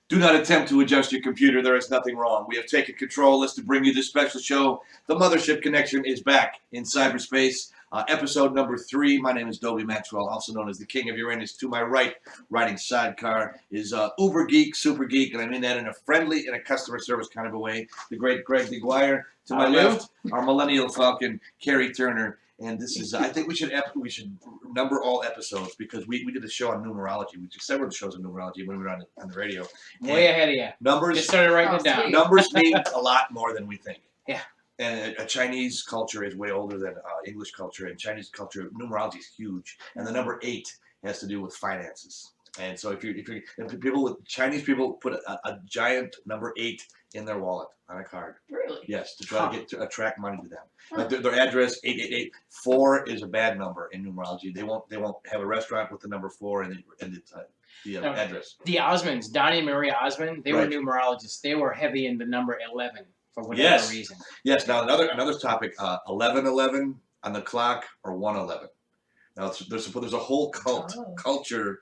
Do not attempt to adjust your computer. There is nothing wrong. We have taken control of this to bring you this special show. The Mothership Connection is back in cyberspace. Episode number 3. My name is Dobie Maxwell, also known as the King of Uranus. To my right, riding sidecar, is Uber Geek, Super Geek, and I mean that in a friendly and a customer service kind of a way. The great Greg DeGuire. To my left, our Millennial Falcon, Carrie Turner. And this is, I think we should number all episodes because we did a show on numerology. We did several shows on numerology when we were on the radio. Way ahead of you. Numbers. Just started writing it down. Numbers mean a lot more than we think. Yeah. And a Chinese culture is way older than English culture. And Chinese culture, numerology is huge. And the number 8 has to do with finances. And so if Chinese people put a giant number 8 in their wallet on a card. Really? Yes, to try to attract money to them. Like their address 888. 4 is a bad number in numerology. They won't have a restaurant with the number 4 and the address. The Osmonds, Donnie and Maria Osmond, they were numerologists. They were heavy in the number 11 for whatever reason. Yes. Now another topic: 11:11 on the clock or 1:11. Now there's a whole culture.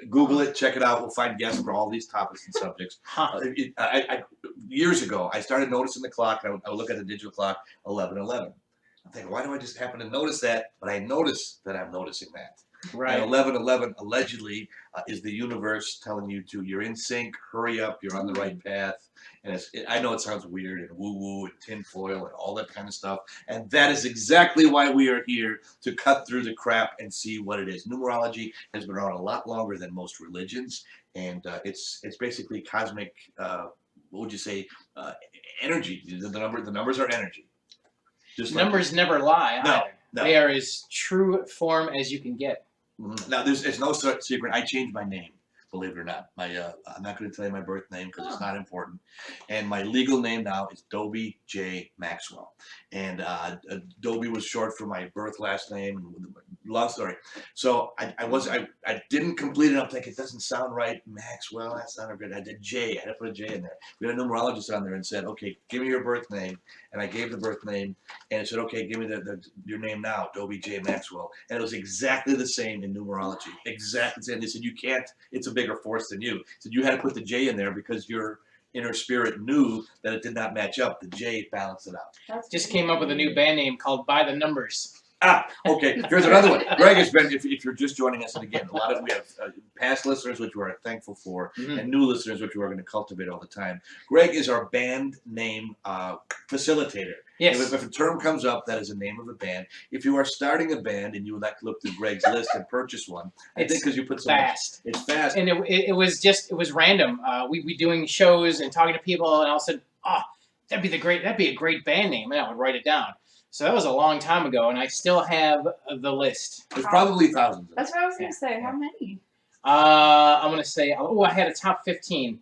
Google it, check it out. We'll find guests for all these topics and subjects. Years ago, I started noticing the clock. And I would look at the digital clock, 11:11. I'm thinking, why do I just happen to notice that? But I notice that I'm noticing that. Right. And 11:11 allegedly is the universe telling you you're in sync, hurry up, you're on the right path. And I know it sounds weird and woo-woo and tinfoil and all that kind of stuff. And that is exactly why we are here, to cut through the crap and see what it is. Numerology has been around a lot longer than most religions. And it's basically cosmic, what would you say, energy. The numbers are energy. Numbers never lie either. No. They are as true form as you can get. Now, there's no secret. I changed my name, believe it or not. I'm not going to tell you my birth name because it's not important. And my legal name now is Dobie J. Maxwell. And Dobie was short for my birth last name. Long story. So I didn't complete it. I'm thinking, it doesn't sound right. Maxwell, that's not a good. I did J. I had to put a J in there. We had a numerologist on there and said, okay, give me your birth name. And I gave the birth name. And it said, okay, give me your name now, Dobie J. Maxwell. And it was exactly the same in numerology. Exactly the same. They said, you can't, it's a bigger force than you. So you had to put the J in there because your inner spirit knew that it did not match up. The J balanced it out. Just came up with a new band name called By the Numbers. Okay. Here's another one. Greg has been, if you're just joining us, and again, we have past listeners, which we are thankful for, and new listeners, which we are going to cultivate all the time. Greg is our band name facilitator. Yes. If a term comes up, that is the name of a band. If you are starting a band and you would like to look through Greg's list and purchase one, I think because you put so fast. It's fast. And it was random. We'd be doing shows and talking to people, and all of a sudden, that'd be a great band name, and I would write it down. So that was a long time ago, and I still have the list. There's probably thousands. That's what I was going to say. How many? I'm going to say, I had a top 15.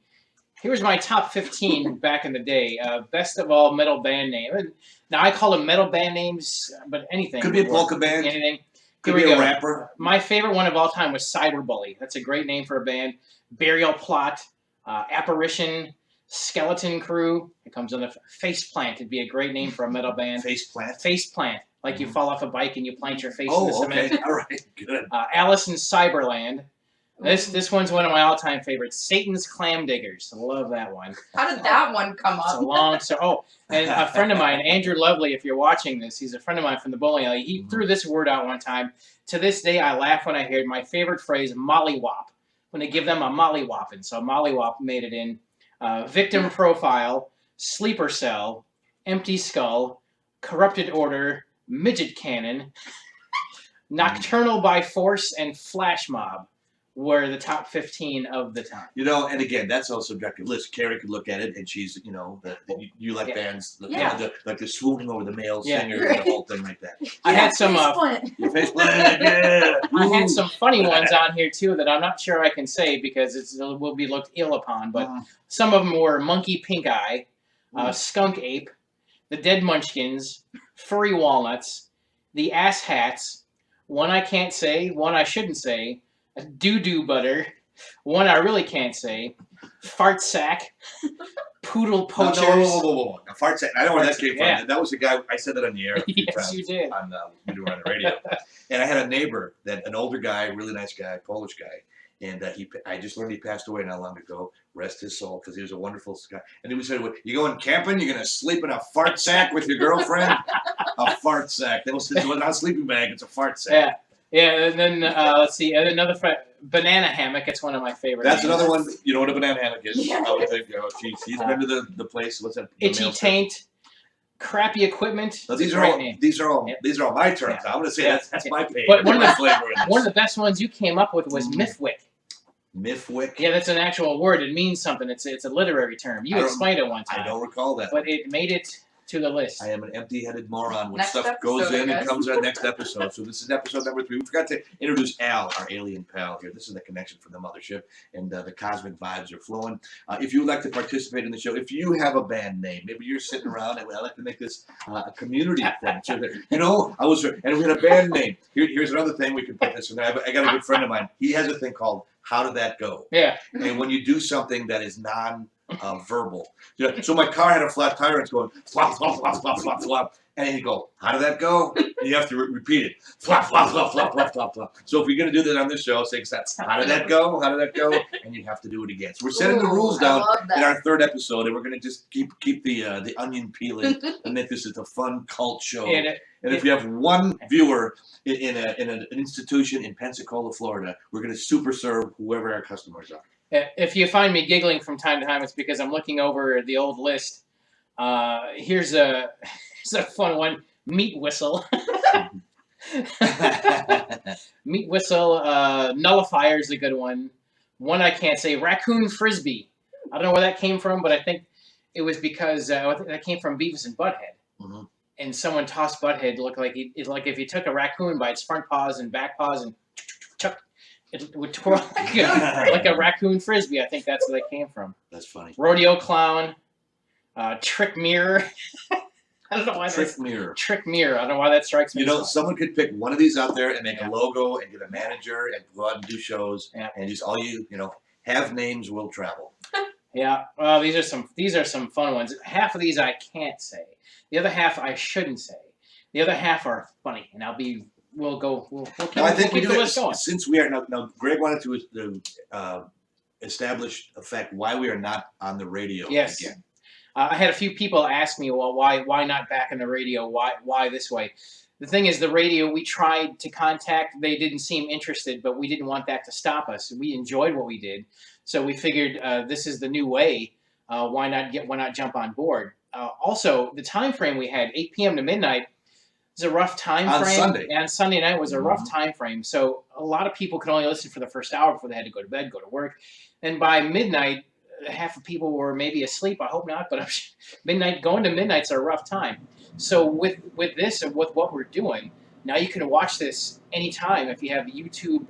Here's my top 15 back in the day. Best of all metal band name. Now, I call them metal band names, but anything. Could be a polka band. Anything. Could be a rapper. My favorite one of all time was Cyberbully. That's a great name for a band. Burial Plot, Apparition, Skeleton Crew. It comes on the Faceplant. It'd be a great name for a metal band. Faceplant? Faceplant. Like you fall off a bike and you plant your face in the cement. All right. Good. Alice in Cyberland. This one's one of my all-time favorites. Satan's Clam Diggers. I love that one. How did that one come up? It's a long story. Oh, and a friend of mine, Andrew Lovely, if you're watching this, he's a friend of mine from the bowling alley. He threw this word out one time. To this day, I laugh when I hear it. My favorite phrase, mollywop. When they give them a mollywhopping. So mollywop made it in. Victim profile, sleeper cell, empty skull, corrupted order, midget cannon, nocturnal by force, and flash mob were the top 15 of the time. You know, and again, that's all subjective. Listen, Carrie could look at it, and she's, you like bands, like the swooning over the male singer and the whole thing like that. I had some your face I had some funny ones on here too that I'm not sure I can say because it will be looked ill upon. But some of them were Monkey Pink Eye, Skunk Ape, the Dead Munchkins, Furry Walnuts, the Ass Hats, one I can't say, one I shouldn't say, Doo-Doo Butter, one I really can't say, Fart Sack, Poodle Poachers. No. A Fart Sack. I know where that came from. Yeah. That was the guy, I said that on the air. Yes, you did. When we were on the radio. And I had a neighbor, an older guy, really nice guy, Polish guy, And I just learned he passed away not long ago. Rest his soul, because he was a wonderful guy. And he said, "What, you going camping? You're gonna sleep in a fart sack with your girlfriend?" A fart sack. That was not a sleeping bag. It's a fart sack. Yeah. And then let's see, another banana hammock. It's one of my favorites. That's another one. You know what a banana hammock is? Yeah. I would think. She's been to the place. What's that? The Itchy taint. Crappy equipment. No, these are all my terms. Yeah. I'm going to say that's my page. But one of the flavor in this. One of the best ones you came up with was Mifwick. Mifwick. Yeah, that's an actual word. It means something. It's a literary term. You explained it one time. I don't recall that. But it made it to the list. I am an empty-headed moron when Next stuff episode, goes in I and guess. comes out next episode. So this is episode number 3. We forgot to introduce Al, our alien pal here. This is the connection from the mothership, and the cosmic vibes are flowing. If you would like to participate in the show, if you have a band name, maybe you're sitting around, and I like to make this a community thing. So that, and we had a band name. Here's another thing we can put this in. I got a good friend of mine. He has a thing called "How Did That Go?" Yeah. And when you do something that is non-verbal. So my car had a flat tire, and it's going flop, flop, flop, flop, flop, flop. And you go, "How did that go?" And you have to repeat it. Flop, flop, flop, flop, flop, flop, flop. So if we're going to do that on this show, say, "How did that go? How did that go?" And you have to do it again. So we're setting the rules down in our 3rd episode, and we're going to just keep the onion peeling and make this a fun cult show. And if you have one viewer in an institution in Pensacola, Florida, we're going to super serve whoever our customers are. If you find me giggling from time to time, it's because I'm looking over the old list. Here's a fun one. Meat whistle. Meat whistle. Nullifier is a good one. One I can't say. Raccoon frisbee. I don't know where that came from, but I think it was because I think that came from Beavis and Butthead. Mm-hmm. And someone tossed Butthead. Looked like like if you took a raccoon by its front paws and back paws and it would twirl like a raccoon frisbee. I think that's where they came from. That's funny. Rodeo clown, trick mirror. I don't know why Trick mirror. Trick mirror. I don't know why that strikes me. Someone could pick one of these out there and make a logo and get a manager and go out and do shows and just have names will travel. Yeah. Well, these are some fun ones. Half of these I can't say. The other half I shouldn't say. The other half are funny, and we'll keep the list going. Since we are now, Greg wanted to establish a fact why we are not on the radio again. I had a few people ask me, well, why not back in the radio? Why this way? The thing is, the radio, we tried to contact. They didn't seem interested, but we didn't want that to stop us. We enjoyed what we did, so we figured this is the new way. Why not jump on board? Also, the time frame we had, 8 p.m. to midnight, is a rough time frame. On Sunday. And Sunday night was a rough time frame. So a lot of people could only listen for the first hour before they had to go to bed, go to work. And by midnight, half of people were maybe asleep. I hope not, but going to midnight's a rough time. So with this and with what we're doing, now you can watch this anytime. If you have the YouTube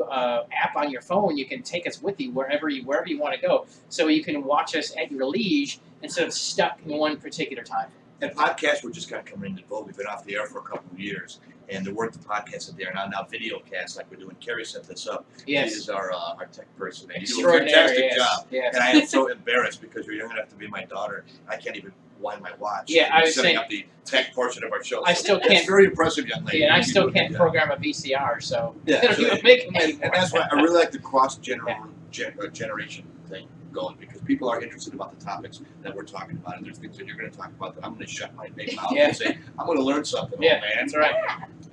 app on your phone, you can take us with you wherever you want to go. So you can watch us at your leisure instead of stuck in one particular time. And podcasts were just kind of coming into vogue. We've been off the air for a couple of years, and the work the podcasts are there now video casts like we're doing. Carrie set this up. Yes. She is our tech person. And you do a Extraordinary, fantastic job. Yes. And I am so embarrassed because you're young enough to be my daughter. I can't even wind my watch. Yeah, I was setting saying, up the tech portion of our show. I still can't. It's very impressive, young lady. Yeah, and I You still do a good can't job. program a VCR, so Yeah, they don't so- even make them And anymore. that's why I really like the cross-generation thing going, because people are interested about the topics that we're talking about, and there's things that you're going to talk about that I'm going to shut my big mouth and say, I'm going to learn something, Yeah, old man. that's right.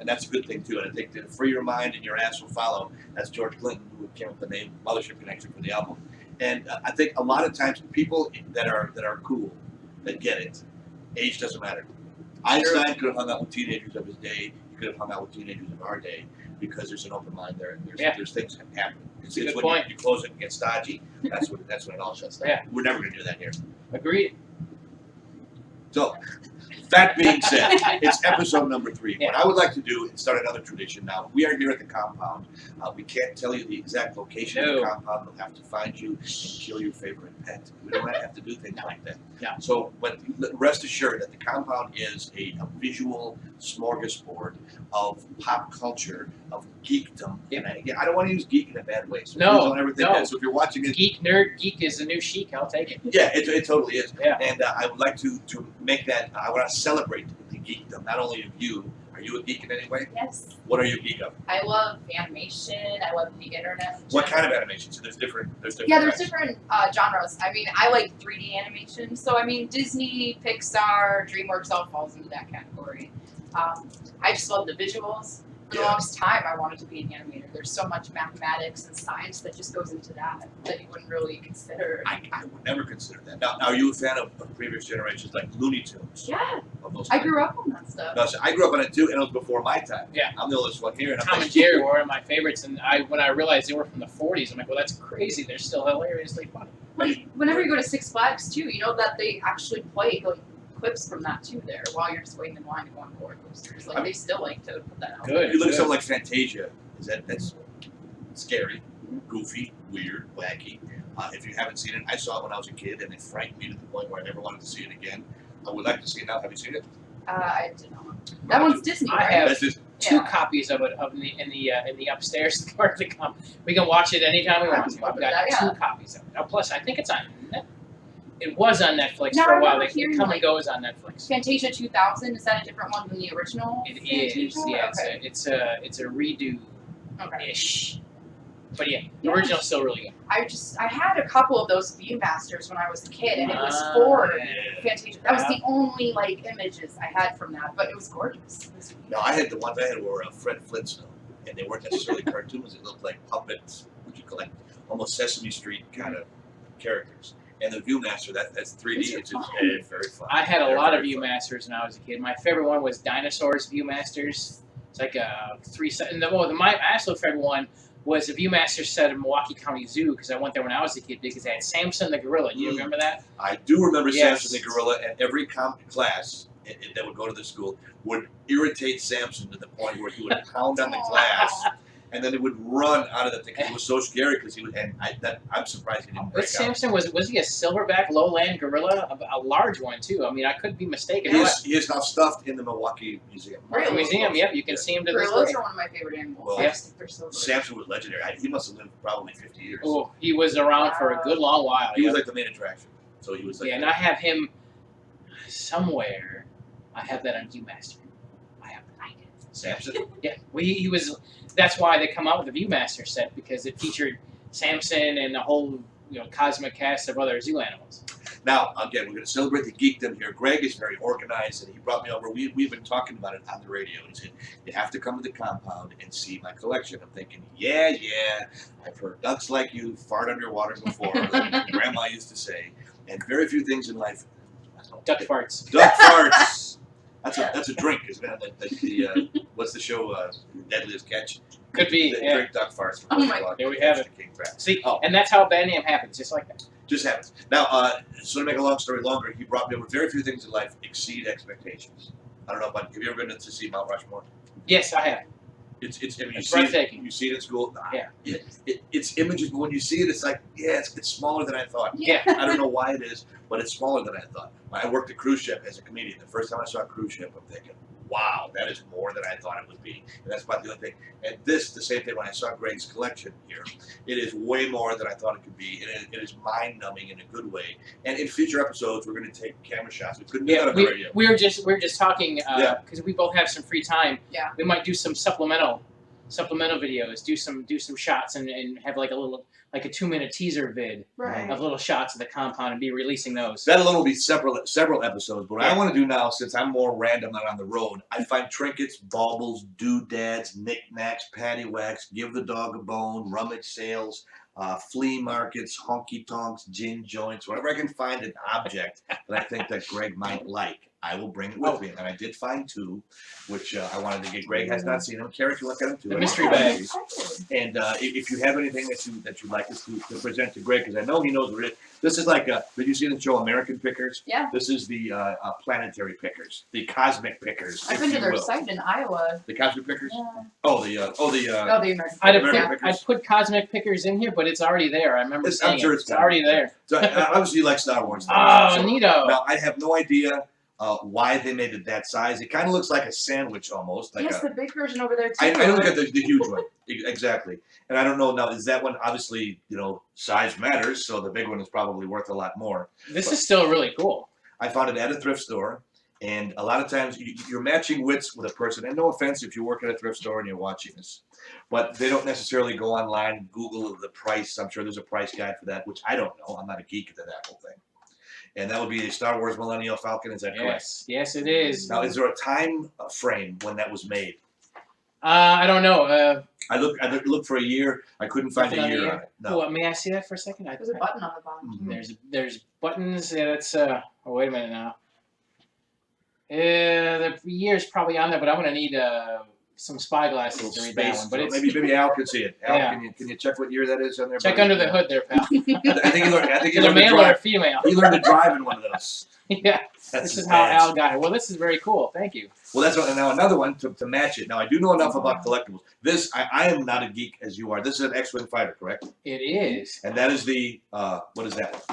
And that's a good thing, too. And I think that free your mind and your ass will follow. That's George Clinton, who came up with the name Mothership Connection for the album. And I think a lot of times people that are cool, that get it, age doesn't matter. Einstein could have hung out with teenagers of his day. He could have hung out with teenagers of our day, because there's an open mind there. There's things that happen. It's a good when point. you close it and get stodgy. That's when it all shuts down. Yeah. We're never going to do that here. Agreed. So, that being said, it's episode number 3. Yeah. What I would like to do is start another tradition now. We are here at the compound. We can't tell you the exact location of the compound. We'll have to find you and kill your favorite pet. We don't have to do things like that. No. So, but rest assured that the compound is a visual smorgasbord of pop culture, of geekdom. Yeah. And again, I don't want to use geek in a bad way. So No, please don't ever think no. that. So if you're watching it, Geek, nerd, geek is the new chic. I'll take it. yeah, it totally is. Yeah. And I would like to make that, I want to celebrate the geekdom, not only of you, our Are you a geek in any way? Yes. What are you a geek of? I love animation. I love the internet. in What kind general. of animation? So there's different. Yeah, there's kinds. different genres. I mean, I like 3D animation. So, I mean, Disney, Pixar, DreamWorks all falls into that category. I just love the visuals. For the Yeah. longest time, I wanted to be an animator. There's so much mathematics and science that just goes into that you wouldn't really consider. I would never consider that. Now, are you a fan of previous generations like Looney Tunes? Yeah, Of those I kinds? grew up on that stuff. No, so I grew up on it too, and it was before my time. Yeah. I'm the oldest one here, and I'm Tom like, and Jerry were one of my favorites, and when I realized they were from the 40s, I'm like, well, that's crazy. They're still hilariously funny. Whenever you go to Six Flags too, you know that they actually play like clips from that too there while you're just waiting in line to go on roller coasters. Like they still like to put that out. Good. You look at something like Fantasia. That's scary, goofy, weird, wacky. If you haven't seen it, I saw it when I was a kid, and it frightened me to the point where I never wanted to see it again. I would like to see it now. Have you seen it? I don't know. That one's Disney, I right? have That's just two Yeah. copies of it in the upstairs part of the comp. We can watch it anytime we I want can to. I've look got at that, yeah. two copies of it. Oh, plus, I think it's on. It was on Netflix Now, for I a while. remember It hearing, come and like, goes on Netflix. Fantasia 2000, is that a different one than the original? It is. Fantasia? Yeah, Okay. it's a redo-ish. Okay. But yeah, the Yeah. original's still really good. I had a couple of those Viewmasters when I was a kid, and it was Ah, for yeah. Fantasia. That was Yeah. the only like images I had from that, but it was gorgeous. It was No, I had the ones I had were Fred Flintstone, and they weren't necessarily cartoons. They looked like puppets. What you collect, almost Sesame Street kind of characters. And the Viewmaster, that's 3D. Those are It's just fun. very fun. I had a They're lot of very fun. Viewmasters when I was a kid. My favorite one was Dinosaurs Viewmasters. It's like a 3-set. And my absolute favorite one was a Viewmaster set in Milwaukee County Zoo because I went there when I was a kid because they had Samson the gorilla. Do you remember that? I do remember Yes. Samson the gorilla, and every class that would go to the school would irritate Samson to the point where he would pound on the glass, and then he would run out of the thing. It was so scary because he would. And I'm surprised he didn't break But out. Samson was he a silverback lowland gorilla? A large one too. I mean, I could be mistaken. He is now stuffed in the Milwaukee Museum. The museum, yep, you can see him to this Gorillas day. are one of my favorite animals. Well, I just think they're so good. Samson was legendary. He must have lived probably 50 years. Oh, he was around for a good long while. He yeah. was like the main attraction. So he was like. Yeah, and I have him somewhere. I have that on Viewmaster. I have to find it. Samson. Yeah, he was. That's why they come out with the Viewmaster set because it featured Samson and a whole cosmic cast of other zoo animals. Now, again, we're going to celebrate the geekdom here. Greg is very organized, and he brought me over. We've been talking about it on the radio. He said, you have to come to the compound and see my collection. I'm thinking, yeah, I've heard ducks like you fart underwater before, like Grandma used to say. And very few things in life. Duck farts. Duck farts. That's a drink, isn't it? What's the show? Deadliest Catch. Could be. They Yeah. drink duck farts. Oh my- There we have it. King crab. See, Oh. and that's how Bad Name happens, just like that. Just happens. Now, so to make a long story longer, he brought me over. Very few things in life exceed expectations. I don't know, but have you ever been to see Mount Rushmore? Yes, I have. I mean, It's breathtaking. You see it in school. Yeah. It's images, but when you see it, it's like, yeah, it's smaller than I thought. Yeah. I don't know why it is, but it's smaller than I thought. When I worked a cruise ship as a comedian, the first time I saw a cruise ship, I'm thinking, wow, that is more than I thought it would be. And that's about the only thing. And the same thing when I saw Greg's collection here. It is way more than I thought it could be. It is mind-numbing in a good way. And in future episodes, we're going to take camera shots. We couldn't do that Yeah, on the radio. we were just talking Yeah. because we both have some free time. Yeah. We might do some supplemental videos, do some shots and have like a 2-minute teaser vid Right. of little shots of the compound and be releasing those. That alone will be several episodes. But what I want to do now, since I'm more random and on the road, I find trinkets, baubles, doodads, knickknacks, paddywhacks, give the dog a bone, rummage sales, flea markets, honky tonks, gin joints, wherever I can find an object that I think that Greg might like. I will bring it with me. And I did find two, which I wanted to get. Greg has not seen them. Carrie, if you look at them too. The mystery bag. And if you have anything that you'd like us to present to Greg, because I know he knows what it is. This is like, did you see the show American Pickers? Yeah. This is the planetary pickers, the cosmic pickers. I've if been to you their will. site in Iowa. The cosmic pickers? Yeah. Oh, the The American. I'd put Cosmic Pickers in here, but it's already there. I remember I'm saying sure it's it's got already it. there. So obviously you like Star Wars. Oh, So- neato. Now I have no idea why they made it that size. It kind of looks like a sandwich almost. Like Yes, the big version over there too. I look at the huge one exactly, and I don't know now. Is that one obviously size matters? So the big one is probably worth a lot more. This is still really cool. I found it at a thrift store, And a lot of times you're matching wits with a person. And no offense if you work at a thrift store and you're watching this, but they don't necessarily go online and Google the price. I'm sure there's a price guide for that, which I don't know. I'm not a geek into that whole thing. And that would be a Star Wars Millennial Falcon. Is that correct? Yes, it is. Now, is there a time frame when that was made? I don't know. I looked for a year. I couldn't find a year on it. No. Oh, may I see that for a second? There's a button on the bottom. Mhm. There's buttons. Yeah, that's. Oh, wait a minute now. The year's probably on there, but I'm gonna need some spy glasses to read that one. But it's, maybe Al can see it. Al, Yeah. can you check what year that is on there? check buddy? under the hood there, pal. I think you learned. I think you Is it a learned to male or a drive. female? You learned to drive in one of those. Yeah. That's This is how advanced. Al got it. Well, this is very cool. Thank you. Well, that's what, now another one to match it. Now I do know enough about collectibles. This I am not a geek as you are. This is an X-wing fighter, correct? It is. And that is the what is that?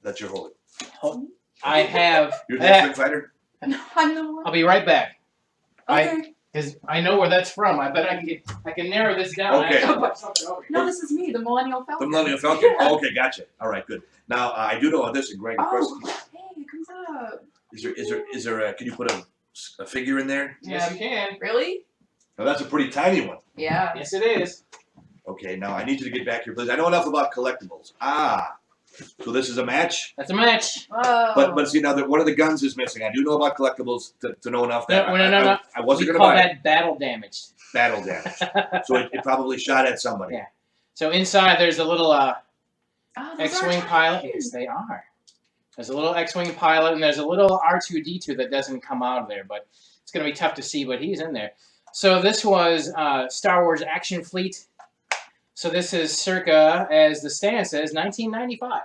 That you're holding. I have. You're the X-wing fighter. I'm the one. I'll be right back. Okay. Because I know where that's from. I bet I can narrow this down. Okay. I have to put something over here. No, this is me, the Millennial Falcon. The Millennium Falcon. Yeah. Oh, okay, gotcha. All right, good. Now I do know this, and Greg, of course. Oh, hey, it comes up. Is there a, can you put a figure in there? Yes, you can. Really? Now that's a pretty tiny one. Yeah. Yes, it is. Okay, now I need you to get back here, please. I know enough about collectibles. So this is a match. That's a match. Whoa. But see now that one of the guns is missing. I do know about collectibles to know enough that No. I wasn't We going to call buy it. that battle damaged. Battle damage. So it probably shot at somebody. Yeah. So inside there's a little Oh, those X-wing are pilot. tiny. Yes, they are. There's a little X-wing pilot, and there's a little R2-D2 that doesn't come out of there, but it's going to be tough to see, but he's in there. So this was Star Wars Action Fleet. So this is circa, as the stand says, 1995.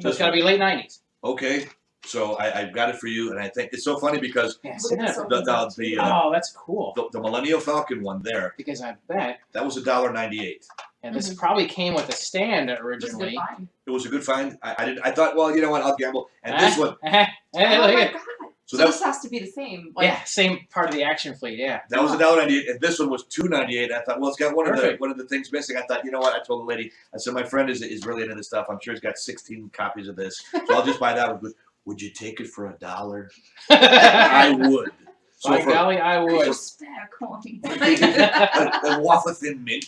So it's got to be late 90s. Okay. So I've got it for you, and I think it's so funny because Yeah, Look at this see one. that? Oh, that's cool. the Millennial Falcon one there, Because I bet, that was $1.98. and this probably came with a stand This is a good originally. find. It was a good find. I thought, well, you know what, I'll gamble. And this one, Hey, Oh look my at god. so So that this has to be the same. Like, yeah, same part of the Action Fleet, yeah. that was $1.98, and this one was $2.98. I thought, well, it's got Perfect. one of the things missing. I thought, you know what? I told the lady, I said, my friend is really into this stuff. I'm sure he's got 16 copies of this, so I'll just buy that one. Would you take it for $1? I would. So By for golly, I would. just spare coins. a waffle thin mint.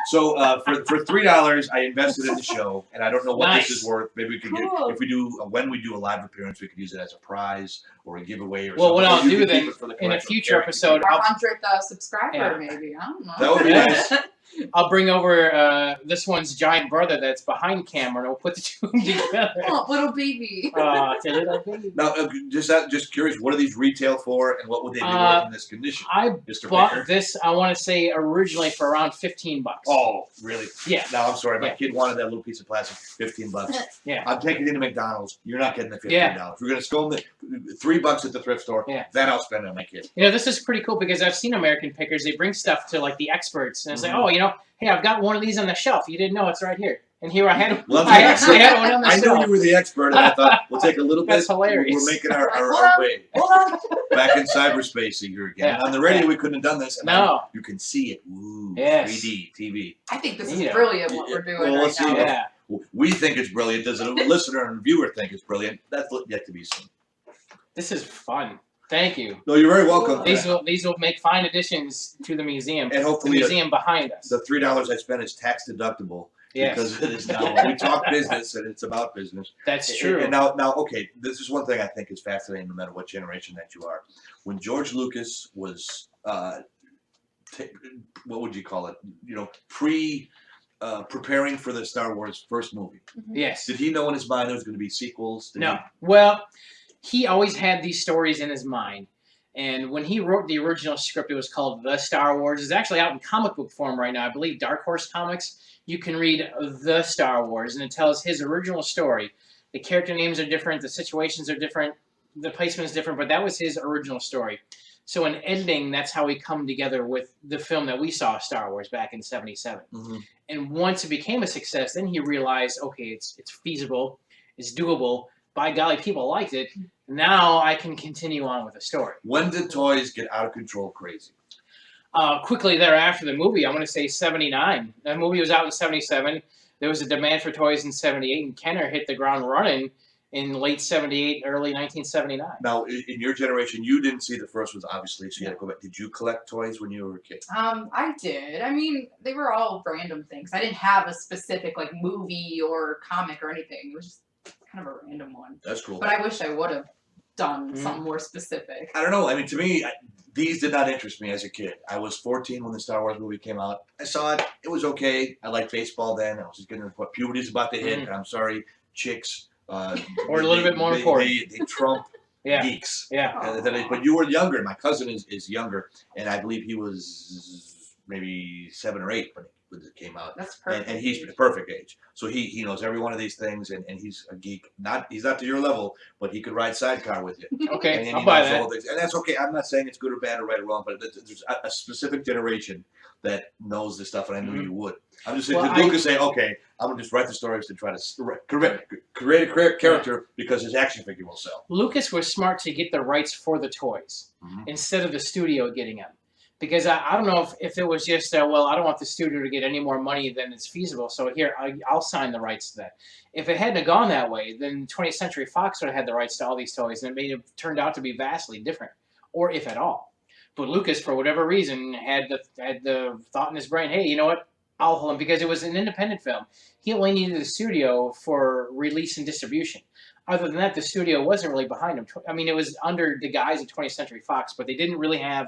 So for $3, I invested in the show, and I don't know what Nice. this is worth. Maybe we could get Cool. if we do when we do a live appearance, we could use it as a prize or a giveaway or Well, something. what Or I'll you do could then, keep it for the in a collector. future Eric, episode, Our I'll 100th subscriber, Yeah. maybe. I don't know. That would be nice. I'll bring over this one's giant brother that's behind camera, and we'll put the two of them together. Oh, little baby. It's a little baby. Now, just curious, what are these retail for, and what would they be worth in this condition, I Mr. bought Baker? this, I want to say, originally for around $15. Oh, really? Yeah. No, I'm sorry. My Yeah. kid wanted that little piece of plastic, $15. Yeah. I'm taking it into McDonald's. You're not getting the $15. Yeah. If you're gonna spend the $3 at the thrift store, Yeah. then I'll spend it on my kid. You know, this is pretty cool because I've seen American Pickers. They bring stuff to, like, the experts, and it's like, Mhm. oh, you know, hey, I've got one of these on the shelf. You didn't know it's right here. And here I had Well, I actually had one on the I knew shelf. you were the expert, and I thought we'll take a little bit. That's hilarious. We're making our Hold on. way Hold on. back in cyberspace here again. Yeah. On the radio, we couldn't have done this. And No. now you can see it. Ooh, Yes. 3D TV. I think this is Yeah. brilliant what we're doing Well, right let's see. now. Yeah. We think it's brilliant. Does a listener and viewer think it's brilliant? That's yet to be seen. This is fun. Thank you. No, you're very welcome. These will make fine additions to the museum. And The hopefully museum behind us. the $3 I spent is tax deductible. Yes. Because it is now. We talk business, and it's about business. That's true. And now, okay, this is one thing I think is fascinating, no matter what generation that you are. When George Lucas was, what would you call it? You know, preparing for the Star Wars first movie. Yes. Did he know in his mind there was going to be sequels? Did No. he- Well, he always had these stories in his mind. And when he wrote the original script, it was called The Star Wars. It's actually out in comic book form right now. I believe Dark Horse Comics. You can read The Star Wars, and it tells his original story. The character names are different. The situations are different. The placement is different, but that was his original story. So in editing, that's how we come together with the film that we saw, Star Wars, back in '77. Mhm. And once it became a success, then he realized, okay, it's feasible, it's doable. By golly, people liked it. Now I can continue on with the story. When did toys get out of control crazy? Quickly thereafter, the movie, I want to say '79. The movie was out in '77. There was a demand for toys in '78, and Kenner hit the ground running in late '78, early 1979. Now, in your generation, you didn't see the first ones, obviously, so you had to go back. Did you collect toys when you were a kid? I did. I mean, they were all random things. I didn't have a specific like movie or comic or anything. It was just kind of a random one. That's cool. But I wish I would have done something more specific. I don't know. I mean, to me, these did not interest me as a kid. I was 14 when the Star Wars movie came out. I saw it. It was okay. I liked baseball then. I was just getting to what puberty's about to hit. And I'm sorry, chicks. Or a little bit more important. They trump geeks. Yeah. But you were younger. My cousin is younger, and I believe he was maybe 7 or 8 when it came out. That's perfect. And he's the perfect age. So he knows every one of these things, and he's a geek. He's not to your level, but he could ride sidecar with you. Okay, and I'll buy that. All things. And that's okay. I'm not saying it's good or bad or right or wrong, but there's a specific generation that knows this stuff, and I knew you would. I'm just saying, Lucas saying, okay, I'm gonna just write the stories to try to create a character because his action figure will sell. Lucas was smart to get the rights for the toys instead of the studio getting them. Because I don't know if it was just, well, I don't want the studio to get any more money than it's feasible, so here, I'll sign the rights to that. If it hadn't gone that way, then 20th Century Fox would have had the rights to all these toys, and it may have turned out to be vastly different, or if at all. But Lucas, for whatever reason, had the thought in his brain, hey, you know what? I'll hold him, because it was an independent film. He only needed the studio for release and distribution. Other than that, the studio wasn't really behind him. I mean, it was under the guise of 20th Century Fox, but they didn't really have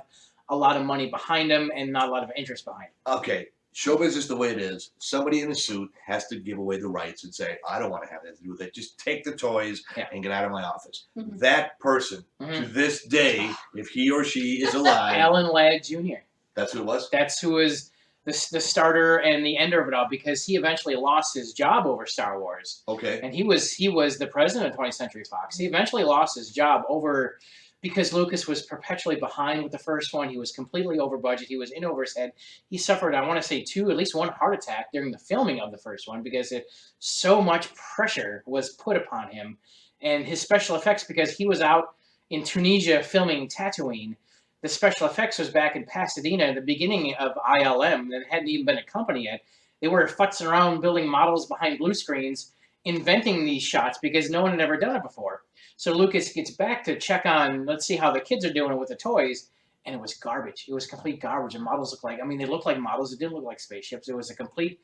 a lot of money behind them and not a lot of interest behind them. Okay, show business the way it is. Somebody in a suit has to give away the rights and say, I don't want to have anything to do with it. Just take the toys and get out of my office. That person, to this day, if he or she is alive... Alan Ladd Jr. That's who it was? That's who was the starter and the ender of it all, because he eventually lost his job over Star Wars. Okay. And he was the president of 20th Century Fox. He eventually lost his job over... because Lucas was perpetually behind with the first one. He was completely over budget. He was in over his head. He suffered, I want to say, at least one heart attack during the filming of the first one, because so much pressure was put upon him. And his special effects, because he was out in Tunisia filming Tatooine, the special effects was back in Pasadena at the beginning of ILM that hadn't even been a company yet. They were futzing around building models behind blue screens, inventing these shots because no one had ever done it before. So Lucas gets back to check on, let's see how the kids are doing with the toys, and it was garbage. It was complete garbage. And models looked like, I mean, they looked like models. It didn't look like spaceships. It was a complete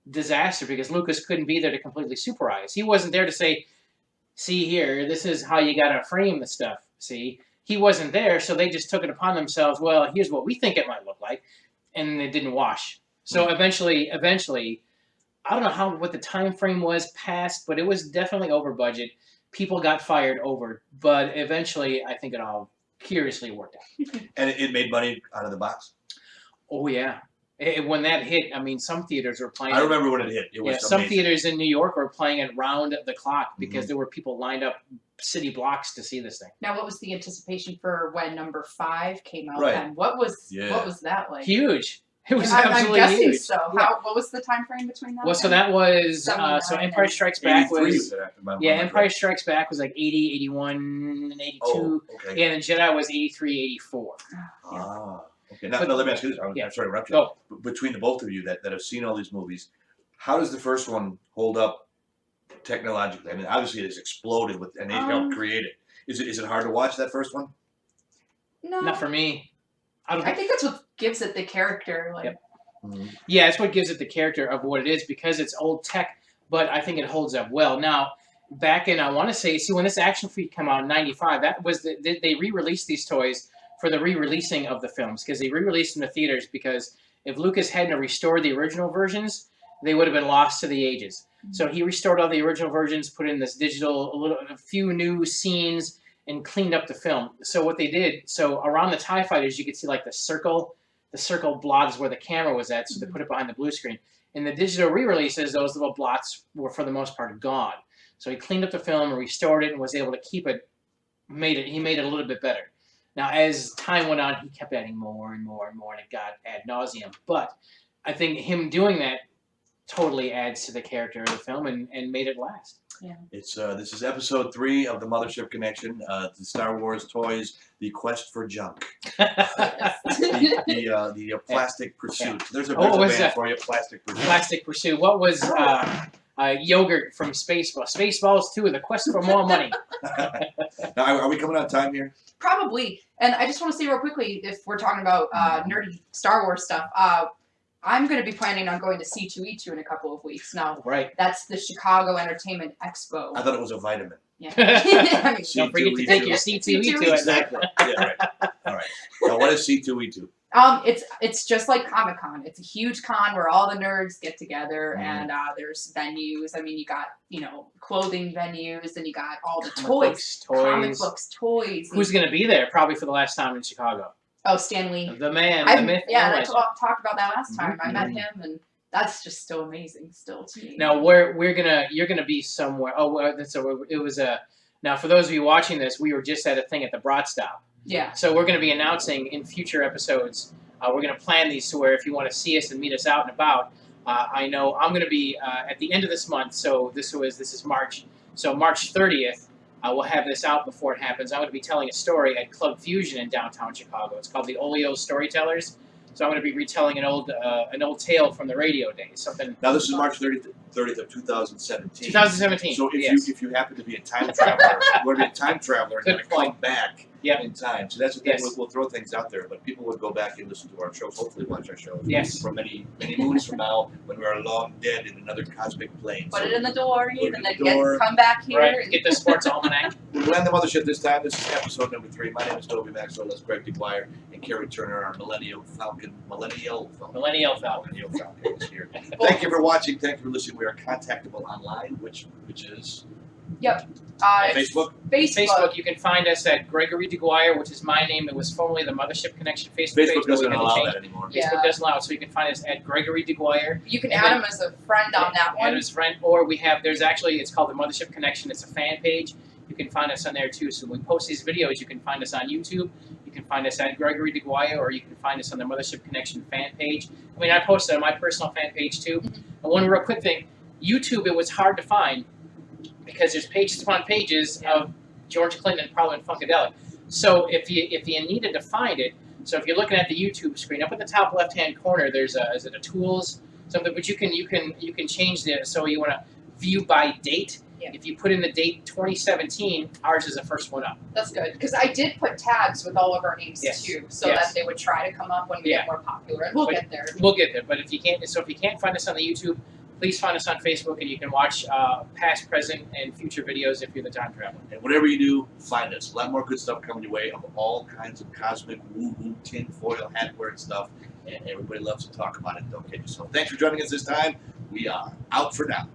disaster because Lucas couldn't be there to completely superize. He wasn't there to say, see here, this is how you got to frame the stuff, see? He wasn't there, so they just took it upon themselves, well, here's what we think it might look like, and it didn't wash. So eventually, I don't know what the time frame was past, but it was definitely over budget. People got fired over, but eventually I think it all curiously worked out. And it made money out of the box? Oh, yeah. When that hit, I mean, some theaters were playing. I remember when it hit. It was amazing. Some theaters in New York were playing it round the clock because there were people lined up city blocks to see this thing. Now, what was the anticipation for when number 5 came out? Right. And what was that like? Huge. It was I'm absolutely guessing huge. so. What was the time frame between that? Well, so that was Empire Strikes Back was Empire Strikes Back was like 80, 81, and 82. Oh, okay. And Jedi was 83, 84. Ah. Okay. Now let me ask you this. I'm sorry to interrupt you. Oh. Between the both of you that have seen all these movies, how does the first one hold up technologically? I mean, obviously it has exploded and they helped create it. Is it hard to watch that first one? No. Not for me. I think that's what gives it the character. Like. Yep. Yeah, it's what gives it the character of what it is because it's old tech, but I think it holds up well. Now, back in, I want to say, when this action figure came out in 95, that was they re-released these toys for the re-releasing of the films because they re-released them to theaters because if Lucas hadn't restored the original versions, they would have been lost to the ages. So he restored all the original versions, put in this digital, a few new scenes, and cleaned up the film. So what they did, around the TIE Fighters, you could see like the circle blobs where the camera was at, so they put it behind the blue screen. In the digital re-releases, those little blots were for the most part gone. So he cleaned up the film and restored it and was able to keep it, he made it a little bit better. Now, as time went on, he kept adding more and more and more, and it got ad nauseum. But I think him doing that totally adds to the character of the film and made it last. Yeah. It's this is episode 3 of the Mothership Connection, the Star Wars toys, the quest for junk, the plastic pursuit. There's a band for you, plastic pursuit. Plastic pursuit. What was yogurt from Spaceball. Spaceballs 2, The Quest for More Money. Now, are we coming on time here? Probably. And I just want to say real quickly, if we're talking about nerdy Star Wars stuff, I'm going to be planning on going to C2E2 in a couple of weeks. Now, Right. that's the Chicago Entertainment Expo. I thought it was a vitamin. Yeah. I mean, Don't forget to take your C2E2. Exactly. Yeah, right. All right. Now, what is C2E2? It's just like Comic-Con. It's a huge con where all the nerds get together, and there's venues. I mean, you got, clothing venues, and you got all the toys. Comic books, toys. Who's going to be there probably for the last time in Chicago? Oh, Stan Lee. The man, the myth. Yeah, I talked about that last time. I met him, and that's just so amazing still to me. Now, you're gonna be somewhere. Oh, it was a. Now, for those of you watching this, we were just at a thing at the Brat Stop. Yeah. So we're going to be announcing in future episodes. We're going to plan these to where if you want to see us and meet us out and about, I know I'm going to be at the end of this month. So this is March. So March 30th, we'll have this out before it happens. I'm going to be telling a story at Club Fusion in downtown Chicago. It's called the Oleo Storytellers. So I'm going to be retelling an old tale from the radio days. Something. Now this is March 30th of 2017. 2017. So if you happen to be a time traveler, we're going to be a time traveler and going to come back in time. So that's the thing. We'll throw things out there, but people would go back and listen to our shows. Hopefully, watch our shows. Yes. For many moons from now, when we are long dead in another cosmic plane. Put it in the door, and then door. come back here. Right. Get the sports almanac. We land the Mothership this time. This is episode number 3. My name is Toby Maxwell. That's Greg DeGuire and Carrie Turner, our Millennial Falcon is here. Thank you for watching. Thank you for listening. We are contactable online, which is Facebook. Facebook. You can find us at Gregory DeGuire, which is my name. It was formerly the Mothership Connection Facebook page. Facebook doesn't allow that anymore. Facebook doesn't allow it, so you can find us at Gregory DeGuire. You can add him as a friend on that one. Add him as a friend, or it's called the Mothership Connection. It's a fan page. You can find us on there too. So when we post these videos, you can find us on YouTube. You can find us at Gregory DeGuire, or you can find us on the Mothership Connection fan page. I mean, I posted on my personal fan page too. And one real quick thing, YouTube, it was hard to find because there's pages upon pages of George Clinton and Parliament Funkadelic. So if you needed to find it, so if you're looking at the YouTube screen, up at the top left-hand corner, there's a tools something, but you can change the, so you want to view by date. Yeah. If you put in the date 2017, ours is the first one up. That's good, because I did put tags with all of our names too, so that they would try to come up when we get more popular, and we'll get there. We'll get there, but if you can't find us on the YouTube, please find us on Facebook, and you can watch past, present, and future videos if you're the time traveler. And whatever you do, find us. A lot more good stuff coming your way of all kinds of cosmic woo-woo, tinfoil, hat-wearing stuff, and everybody loves to talk about it. Don't kid yourself. Thanks for joining us this time. We are out for now.